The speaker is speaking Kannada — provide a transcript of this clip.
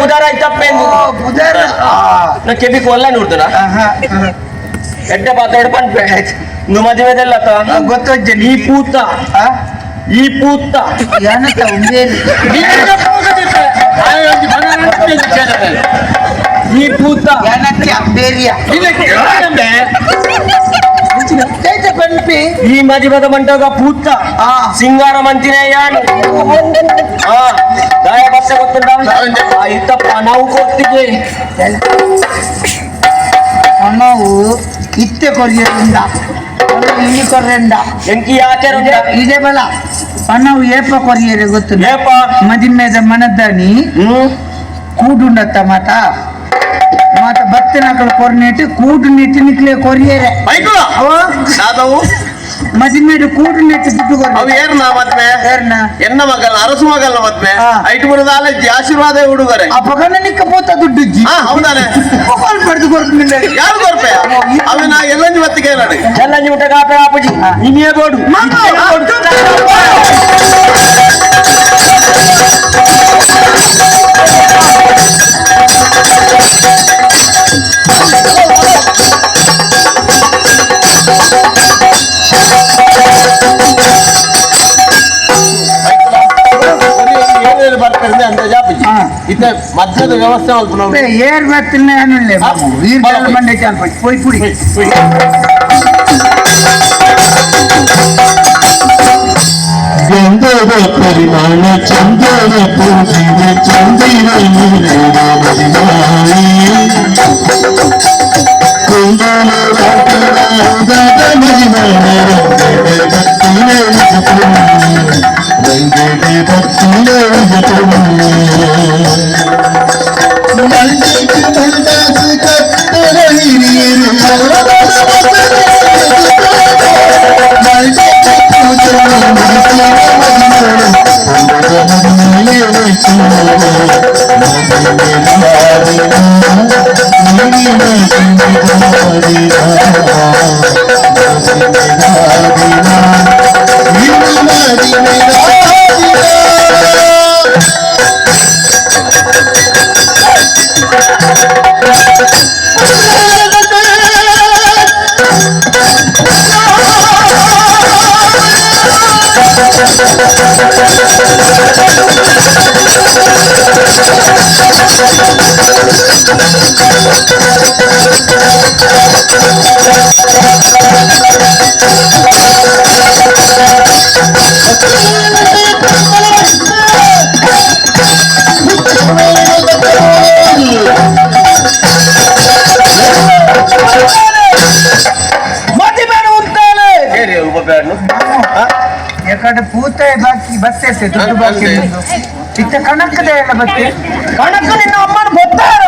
ಬುಧವಾರ ಆಯ್ತಪ್ಪೆ ಬುಧವಾರ ನಾ ಕೆಬಿಕ್ ಒಲ್ಲ ನೋಡ್ತಾನ ಎಡ್ಡೆ ಪಾತಾಡ ಪಂಪೆ ಇನ್ನು ಮದುವೆದೆಲ್ಲ ಗೊತ್ತಜ್ಜ ಈ ಪೂತ ಈ ಪೂತ ಏನಂತ ಉಂಡೇಲಿ ಈ ಪೂತ ಏನಂತ ಬೇರಿಯ ಪಂಪಿ ಈ ಮದುವೆದ ಮಂಟಗ ಪೂತ ಸಿಂಗಾರ ಮಂತಿನೇ ಯಾನು ದಾಯ ಬಸ್ಸ ಗೊತ್ತುಂಟ ಇತ್ತಪ್ಪ ನಾವು ಕೊಡ್ತಿದ್ವಿ ಹಣವು ಇತ್ತೆ ಕೊರಿಯರಿಂದ ಇಲ್ಲಿ ಕೊರ್ರೆಂಡ ಎಂಕಿ ಆಚಾರ ಇದೇ ಬಲ ಹಣವು ಏಪ ಕೊರಿಯರೆ ಗೊತ್ತು ಏಪ ಮದಿಮೇದ ಮನದ್ದಾನಿ ಕೂಡುಂಡತ್ತ ಮಾತ ಮಾತ ಭಕ್ತನಾಕಲು ಕೊರ್ನೇಟ್ ಕೂಡು ನೆಟ್ಟು ನಿಕ್ಲೆ ಕೊರಿಯರೆ ಮದಿಮೇಡು ಕೂಡು ನೆಟ್ಟು ದುಡ್ಡು ಅವು ಏರ್ನ ಮದ್ವೆ ಎನ್ನ ಮಗಲ್ ಅರಸು ಮಗಲ್ನ ಮದ್ವೆ ಐಟು ಬರೋದ ಆಲಜ್ಜಿ ಆಶೀರ್ವಾದ ಹುಡುಗರೆ ಆ ಪಗನ ನಿಕ್ಕ ಪೋತ ದುಡ್ಡುಜ್ಜಿ ಹೌದಾನೆ ಪಡೆದು ಕೊರ್ಪಿಲ್ಲ ಯಾರು ಕೊರ್ಪೆ ಅವ ನಾ ಎಲ್ಲಂಜಿ ಮತ್ತಿಗೆ ನಡಿ ಎಲ್ಲಂಜಿ ಊಟ ಕಾಪೆ ಆಪುಜಿ ಇನ್ನೇ ಬೋಡು ಇತ್ತೆ ಮದ್ಯದ ವ್ಯವಸ್ಥೆ ಏರ್ ಬರ್ತಿಲ್ಲ ಮಂಡೆ ಪೋಯ್ ಪುಡಿ ಗಂಧದ ಪರಿಮಾಣ ಚಂದದ ಪೂಜಿನ ಚಂದಿರ ಯಾಕಂದ್ರೆ ಪೂತ ಬಾಕಿ ಬರ್ತೈತೆ ದುಡ್ಡು ಬಾಕಿ ಇತ್ತ ಕಣಕ್ಕದೆ ಎಲ್ಲ ಬತ್ತೆ ಕಣಕ್ಕ ನಿನ್ನ ಅಮ್ಮನ ಗೊತ್ತಾರ